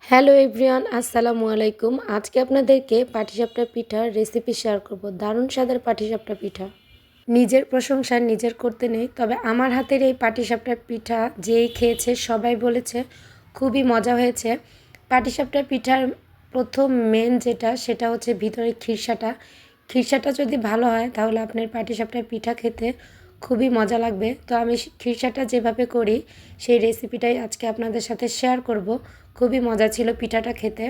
Hello everyone, আসসালামু আলাইকুম। আজকে আপনাদেরকে পাটিসাপটা পিঠার রেসিপি শেয়ার করব। দারুণ স্বাদের পাটিসাপটা পিঠা। নিজের প্রশংসা নিজের করতে নেই, তবে আমার হাতের এই পাটিসাপটা পিঠা যেই খেয়েছে সবাই বলেছে খুবই মজা হয়েছে। পাটিসাপটা পিঠার প্রথম মেন সেটা হচ্ছে ভিতরে খিরসাটা। খিরসাটা যদি ভালো হয় তাহলে আপনার পাটিসাপটা পিঠা খেতে খুবই মজা লাগবে। তো আমি খিরসাটা যেভাবে করি সেই রেসিপিটাই আজকে আপনাদের সাথে শেয়ার করব। খুবই মজা ছিল পিঠাটা খেতে।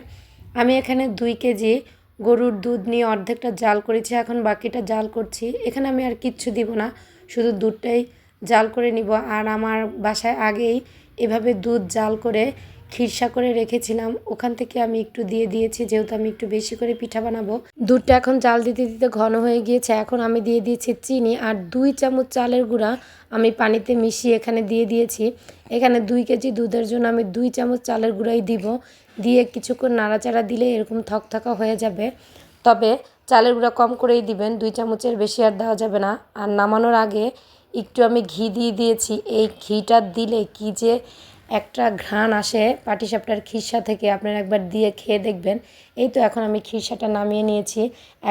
আমি এখানে 2 কেজি গরুর দুধ নিয়ে অর্ধেকটা জাল করেছি, এখন বাকিটা জাল করছি। এখানে আমি আর কিচ্ছু দিব না, শুধু দুধটাই জাল করে নিব। আর আমার বাসায় আগেই এভাবে দুধ জাল করে খিরসা করে রেখেছিলাম, ওখান থেকে আমি একটু দিয়ে দিয়েছি, যেহেতু আমি একটু বেশি করে পিঠা বানাবো। দুধটা এখন জাল দিতে দিতে ঘন হয়ে গিয়েছে। এখন আমি দিয়ে দিয়েছি চিনি আর 2 চামচ চালের গুঁড়া আমি পানিতে মিশিয়ে এখানে দিয়ে দিয়েছি। এখানে 2 কেজি দুধের জন্য আমি 2 চামচ চালের গুঁড়াই দিব। দিয়ে কিছুক্ষণ নাড়াচাড়া দিলে এরকম থকথকা হয়ে যাবে। তবে চালের গুঁড়া কম করেই দিবেন, 2 চামচের বেশি আর দেওয়া যাবে না। আর নামানোর আগে একটু আমি ঘি দিয়ে দিয়েছি। এই ঘিটা দিলে কি যে একটা ঘ্রাণ আসে পাটিসাপটার খিরসা থেকে, আপনারা একবার দিয়ে খেয়ে দেখবেন। এই তো এখন আমি খিরসাটা নামিয়ে নিয়েছি,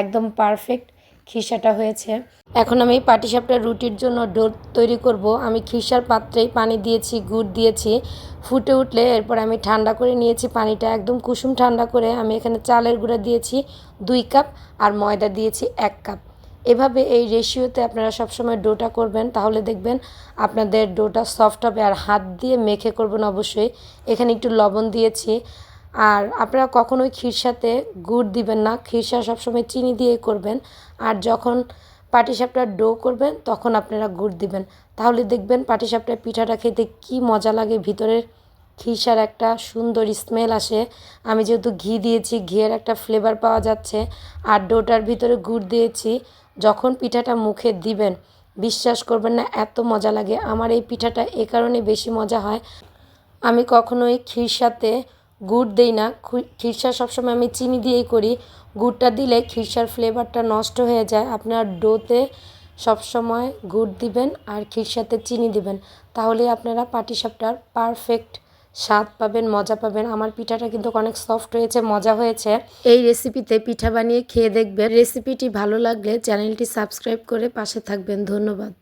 একদম পারফেক্ট খিরসাটা হয়েছে। এখন আমি পাটিসাপটার রুটির জন্য ডো তৈরি করব। আমি খিরসার পাত্রেই পানি দিয়েছি, গুড় দিয়েছি। ফুটে উঠলে এরপর আমি ঠান্ডা করে নিয়েছি পানিটা, একদম কুসুম ঠান্ডা করে। আমি এখানে চালের গুঁড়া দিয়েছি 2 কাপ আর ময়দা দিয়েছি 1 কাপ। এভাবে এই রেশিওতে আপনারা সবসময় ডোটা করবেন, তাহলে দেখবেন আপনাদের ডোটা সফট হবে। আর হাত দিয়ে মেখে করবেন অবশ্যই। এখানে একটু লবণ দিয়েছি। আর আপনারা কখনোই খিরসাতে গুড় দিবেন না, খিরসা সবসময় চিনি দিয়ে করবেন। আর যখন পাটিসাপটার ডো করবেন তখন আপনারা গুড় দিবেন, তাহলে দেখবেন পাটিসাপটার পিঠাটা খেতে কি মজা লাগে। ভিতরের খিরসার একটা সুন্দর স্মেল আসে। আমি যেহেতু ঘি দিয়েছি, ঘিয়ের একটা ফ্লেভার পাওয়া যাচ্ছে। আর ডোটার ভিতরে গুড় দিয়েছি। যখন পিঠাটা মুখে দিবেন বিশ্বাস করবেন না, এত মজা লাগে। আমার এই পিঠাটা এ কারণে বেশি মজা হয়, আমি কখনোই খিরসাতে গুড় দেই না। খিরসা সবসময় আমি চিনি দিয়েই করি। গুড়টা দিলে খিরসার ফ্লেভারটা নষ্ট হয়ে যায়। আপনার ডোতে সবসময় গুড় দিবেন আর খিরসাতে চিনি দিবেন, তাহলে আপনারা পাটিসাপটার পারফেক্ট স্বাদ পাবেন, মজা পাবেন। আমার পিঠাটা কিন্তু অনেক সফট হয়েছে, মজা হয়েছে। এই রেসিপিতে পিঠা বানিয়ে খেয়ে দেখবেন। রেসিপিটি ভালো লাগলে চ্যানেলটি সাবস্ক্রাইব করে পাশে থাকবেন। ধন্যবাদ।